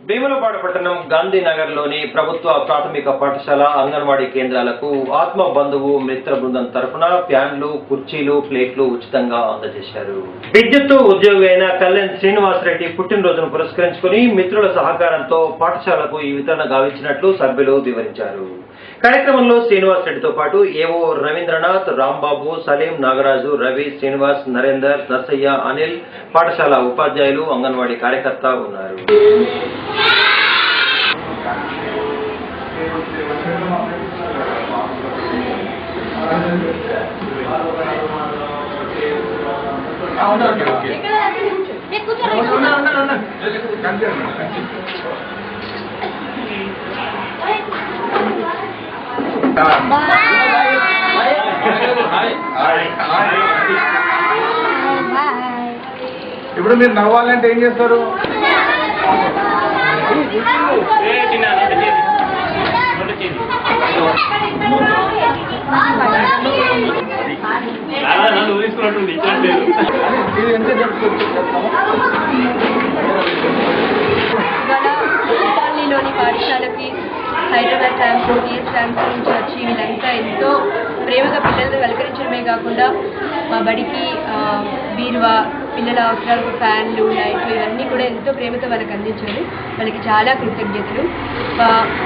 భీములపాడు పట్టణం గాంధీనగర్లోని ప్రభుత్వ ప్రాథమిక పాఠశాల అంగన్వాడీ కేంద్రాలకు ఆత్మ బంధువు మిత్ర బృందం తరఫున ఫ్యాన్లు, కుర్చీలు, ప్లేట్లు ఉచితంగా అందజేశారు. విద్యుత్తు ఉద్యోగి అయిన కళ్యాణ్ శ్రీనివాసరెడ్డి పుట్టినరోజును పురస్కరించుకుని మిత్రుల సహకారంతో పాఠశాలకు ఈ వితరణ గావించినట్లు సభ్యులు వివరించారు. కార్యక్రమంలో శ్రీనివాసరెడ్డితో పాటు ఏవో రవీంద్రనాథ్, రాంబాబు, సలీం, నాగరాజు, రవి, శ్రీనివాస్, నరేందర్, నర్సయ్య, అనిల్, పాఠశాల ఉపాధ్యాయులు, అంగన్వాడీ కార్యకర్త ఉన్నారు. ఇప్పుడు మీరు నవ్వాలంటే ఏం చేస్తారు? లోని పాఠశాలకి హైదరాబాద్ క్యాంపు, టీఎస్ క్యాంపు నుంచి వచ్చి వీళ్ళంతా ఎంతో ప్రేమగా పిల్లలతో పలకరించడమే కాకుండా మా బడికి బీరువా, పిల్లల అవసరాలకు ఫ్యాన్లు, లైట్లు ఇవన్నీ కూడా ఎంతో ప్రేమతో వాళ్ళకి అందించారు. వాళ్ళకి చాలా కృతజ్ఞతలు.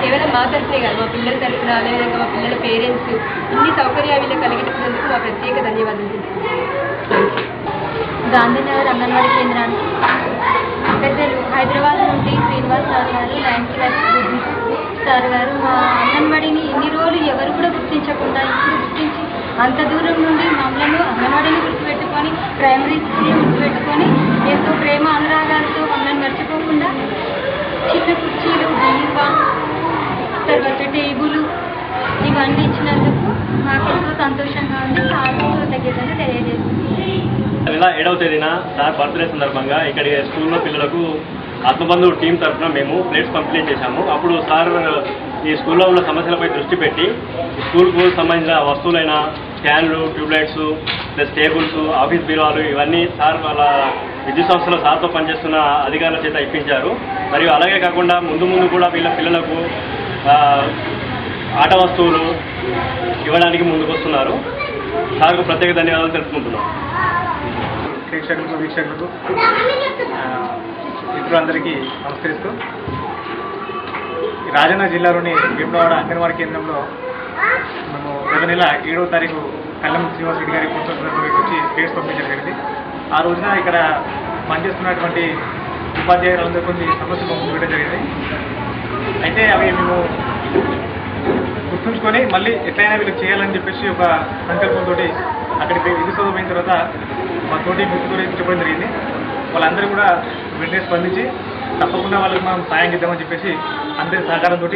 కేవలం మా తరఫునే కాదు, మా పిల్లల తరఫున, అదేవిధంగా మా పిల్లల పేరెంట్స్ ఇన్ని సౌకర్యాలు వీళ్ళకి కలిగించినందుకు మా ప్రత్యేక ధన్యవాదాలు తెలుపుతున్నాను. గాంధీనగర్ అంగన్వాడీ కేంద్రానికి పెద్దలు హైదరాబాద్ నుండి శ్రీనివాస్ సార్ గారు, నైన్త్ క్లాస్ సార్ గారు మా అంగన్వాడీని ఇన్ని రోజులు ఎవరు కూడా గుర్తించకుండా ఇప్పుడు గుర్తించి అంత దూరం నుండి మమ్మల్ని అంగన్వాడీని గుర్తుపెట్టుకొని, ప్రైమరీ స్కూల్ని గుర్తుపెట్టుకొని ఎంతో ప్రేమ అనురాగాలతో మమ్మల్ని మర్చిపోకుండా చిన్న కుర్చీలు, బీరువా, తర్వాత టేబుల్ ఇవన్నీ ఇచ్చినందుకు మాకు ఎంతో సంతోషంగా ఉంది. చాలా కృతజ్ఞతలు తెలియజేస్తుంది. ఇలా 7వ తేదీన సార్ బర్త్డే సందర్భంగా ఇక్కడ స్కూల్లో పిల్లలకు ఆత్మబంధు టీం తరఫున మేము ప్లేట్స్ పంపిణీ చేశాము. అప్పుడు సార్ ఈ స్కూల్లో ఉన్న సమస్యలపై దృష్టి పెట్టి స్కూల్కు సంబంధించిన వస్తువులైన ఫ్యాన్లు, ట్యూబ్లైట్స్, ప్లస్ టేబుల్స్, ఆఫీస్ బీరువాలు ఇవన్నీ సార్ వాళ్ళ విద్యుత్ సంస్థలో సార్తో పనిచేస్తున్న అధికారుల చేత ఇప్పించారు. మరియు అలాగే కాకుండా ముందు కూడా వీళ్ళ పిల్లలకు ఆట వస్తువులు ఇవ్వడానికి ముందుకొస్తున్నారు. సార్కు ప్రత్యేక ధన్యవాదాలు తెలుపుకుంటున్నాం. ప్రేక్షకులకు, వీక్షకులకు, మిత్రులందరికీ నమస్కరిస్తూ రాజన్న జిల్లాలోని భీములవాడ అంగన్వాడీ కేంద్రంలో మేము గత నెల 7వ తారీఖు కళ్యాణ్ శ్రీనివాసరెడ్డి గారి పుట్టినరోజు వచ్చి ప్లేట్స్ పంపించడం జరిగింది. ఆ రోజున ఇక్కడ పనిచేస్తున్నటువంటి ఉపాధ్యాయులందరూ కొన్ని సమస్యలు ముందు పెట్టడం జరిగింది. అయితే అవి మేము గుర్తుంచుకొని మళ్ళీ ఎట్లయినా వీళ్ళు చేయాలని చెప్పేసి ఒక సంకల్పంతో అక్కడికి విధి పోయిన తర్వాత మా తోటి మిత్రులు చెప్పడం జరిగింది. వాళ్ళందరూ కూడా వెంటనే స్పందించి తప్పకుండా వాళ్ళకి మనం సాయం చేద్దామని చెప్పేసి అందరి సహకారంతో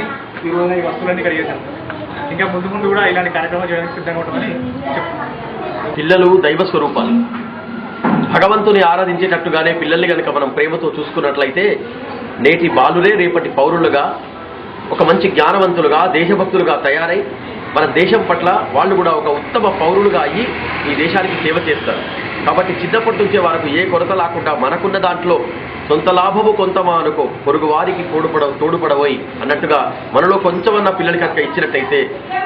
ఈ రోజున ఈ వస్తువులన్నీ ఇక్కడ చేశాం. ఇంకా ముందు కూడా ఇలాంటి కార్యక్రమాలు చేయడానికి సిద్ధంగా ఉంటామని చెప్తున్నాం. పిల్లలు దైవ స్వరూపాలు. భగవంతుని ఆరాధించేటట్టుగానే పిల్లల్ని కనుక మనం ప్రేమతో చూసుకున్నట్లయితే నేటి బాలురే రేపటి పౌరులుగా, ఒక మంచి జ్ఞానవంతులుగా, దేశభక్తులుగా తయారై మన దేశం పట్ల వాళ్ళు కూడా ఒక ఉత్తమ పౌరులుగా అయ్యి ఈ దేశానికి సేవ చేస్తారు. కాబట్టి చిన్నప్పటి నుంచే వారికి ఏ కొరత లేకుండా మనకున్న దాంట్లో సొంత లాభము కొంతమా అనుకో, పొరుగు వారికి తోడుపడబోయి అన్నట్టుగా మనలో కొంచెమన్నా పిల్లలు కనుక ఇచ్చినట్టయితే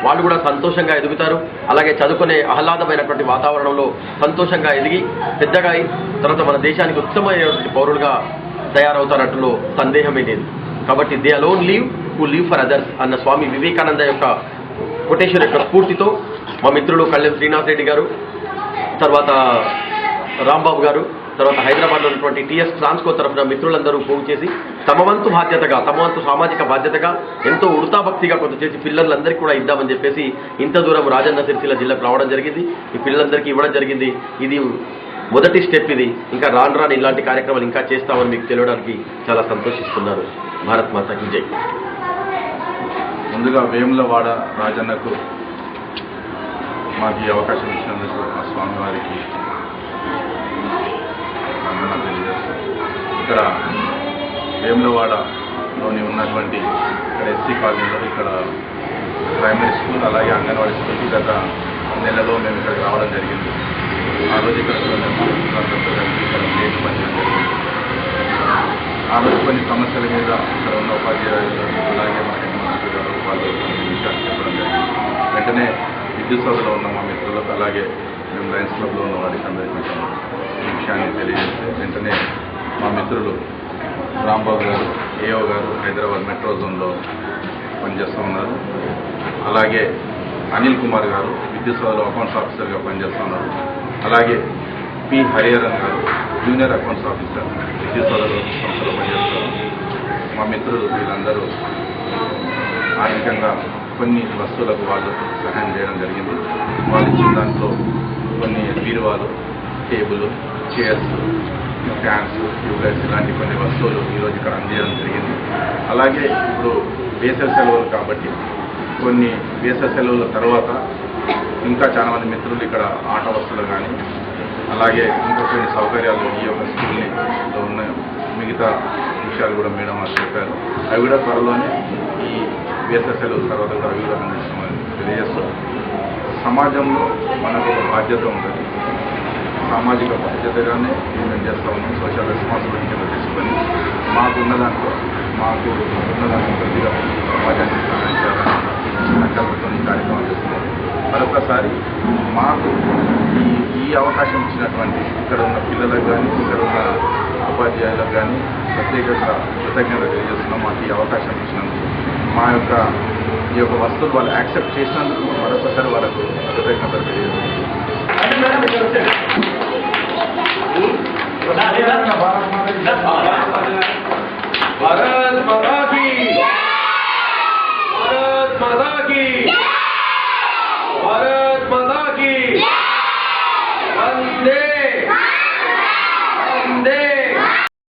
వాళ్ళు కూడా సంతోషంగా ఎదుగుతారు. అలాగే చదువుకునే ఆహ్లాదమైనటువంటి వాతావరణంలో సంతోషంగా ఎదిగి పెద్దగా అయి తర్వాత మన దేశానికి ఉత్తమమైనటువంటి పౌరులుగా తయారవుతారన్నట్టులో సందేహమే లేదు. కాబట్టి they alone leave who leave for others అన్న స్వామి వివేకానంద యొక్క కొటేషన్ యొక్క స్ఫూర్తితో మా మిత్రులు కళ్యాణ్ శ్రీనివాసరెడ్డి గారు, తర్వాత రాంబాబు గారు, తర్వాత హైదరాబాద్లో ఉన్నటువంటి టీఎస్ ట్రాన్స్కో తరఫున మిత్రులందరూ పోగు చేసి తమ వంతు సామాజిక బాధ్యతగా ఎంతో ఉడతాభక్తిగా కొంత చేసి పిల్లలందరికీ కూడా ఇద్దామని చెప్పేసి ఇంత దూరం రాజన్న సిరిసిల్ల జిల్లాకు రావడం జరిగింది. ఈ పిల్లలందరికీ ఇవ్వడం జరిగింది. ఇది మొదటి స్టెప్. ఇది ఇంకా రాను ఇలాంటి కార్యక్రమాలు ఇంకా చేస్తామని మీకు తెలియడానికి చాలా సంతోషిస్తున్నారు. భారత్ మాతాకి జై. ముందుగా వేములవాడ రాజన్నకు మాకు ఈ అవకాశం ఇచ్చినందుకు మా స్వామివారికి వందనాలు తెలియజేస్తాం. ఇక్కడ వేములవాడలోని ఉన్నటువంటి ఇక్కడ ఎస్సీ కాలనీలో ఇక్కడ ప్రైమరీ స్కూల్ అలాగే అంగన్వాడీ స్కూల్కి గత నెలలో మేము ఇక్కడికి రావడం జరిగింది. ఆ రోజు ఇక్కడ ఇక్కడ ప్లేట్ పంచడం జరిగింది. ఆ రోజు కొన్ని సమస్యల మీద ఇక్కడ విద్యుత్ సభలో ఉన్న మా మిత్రులకు, అలాగే మేము లయన్స్ క్లబ్లో ఉన్న వారికి అందరికీ కొంచెం ఈ విషయాన్ని తెలియజేస్తే వెంటనే మా మిత్రులు రాంబాబు గారు, ఏఓ గారు హైదరాబాద్ మెట్రో జోన్లో పనిచేస్తూ ఉన్నారు. అలాగే అనిల్ కుమార్ గారు విద్యుత్ సభలో అకౌంట్స్ ఆఫీసర్గా పనిచేస్తూ ఉన్నారు. అలాగే పి హరిహరన్ గారు జూనియర్ అకౌంట్స్ ఆఫీసర్ విద్యుత్ సభలో సంస్థలో పనిచేస్తారు. మా మిత్రులు వీళ్ళందరూ ఆర్థికంగా కొన్ని వస్తువులకు వాళ్ళు సహాయం చేయడం జరిగింది. వాళ్ళు ఇచ్చిన దాంట్లో కొన్ని బీరువాలు, టేబుల్, చైర్స్, ఫ్యాన్స్, ట్యూబ్లైట్స్ ఇలాంటి కొన్ని వస్తువులు ఈరోజు ఇక్కడ అందజేయడం జరిగింది. అలాగే ఇప్పుడు వేసవి సెలవులు కాబట్టి కొన్ని వేసవి సెలవుల తర్వాత ఇంకా చాలామంది మిత్రులు ఇక్కడ ఆట వస్తువులు కానీ అలాగే ఇంకా కొన్ని సౌకర్యాలు ఈ యొక్క స్కూల్లో ఉన్న మిగతా విషయాలు కూడా మేడం వాళ్ళు చెప్పారు. అవి కూడా త్వరలోనే ఈ వేసవి సెలవుల తర్వాత కూడా అవి కూడా అందిస్తామని తెలియజేస్తూ సమాజంలో మనకు ఒక బాధ్యత ఉంటుంది. సామాజిక బాధ్యతగానే మేము చేస్తూ ఉన్నాం. సోషల్ రెస్పాన్సిబిలిటీ కింద తీసుకొని మాకున్న దాంట్లో కొద్దిగా సమాజానికి సహాయం చేయాలని సంకల్పంతో ఈ కార్యక్రమం చేస్తున్నాం. మరొకసారి మాకు ఈ అవకాశం ఇచ్చినటువంటి ఇక్కడ ఉన్న పిల్లలకు కానీ ఇక్కడ ఉన్న ఉపాధ్యాయులకు కానీ ప్రత్యేకంగా కృతజ్ఞత తెలియజేస్తున్నాం. మాకు ఈ అవకాశం ఇచ్చినందుకు, మా యొక్క ఈ యొక్క వస్తువులు వాళ్ళు యాక్సెప్ట్ చేసినందుకు మరొకసారి వాళ్ళకు కృతజ్ఞతలు తెలియజేస్తున్నాం.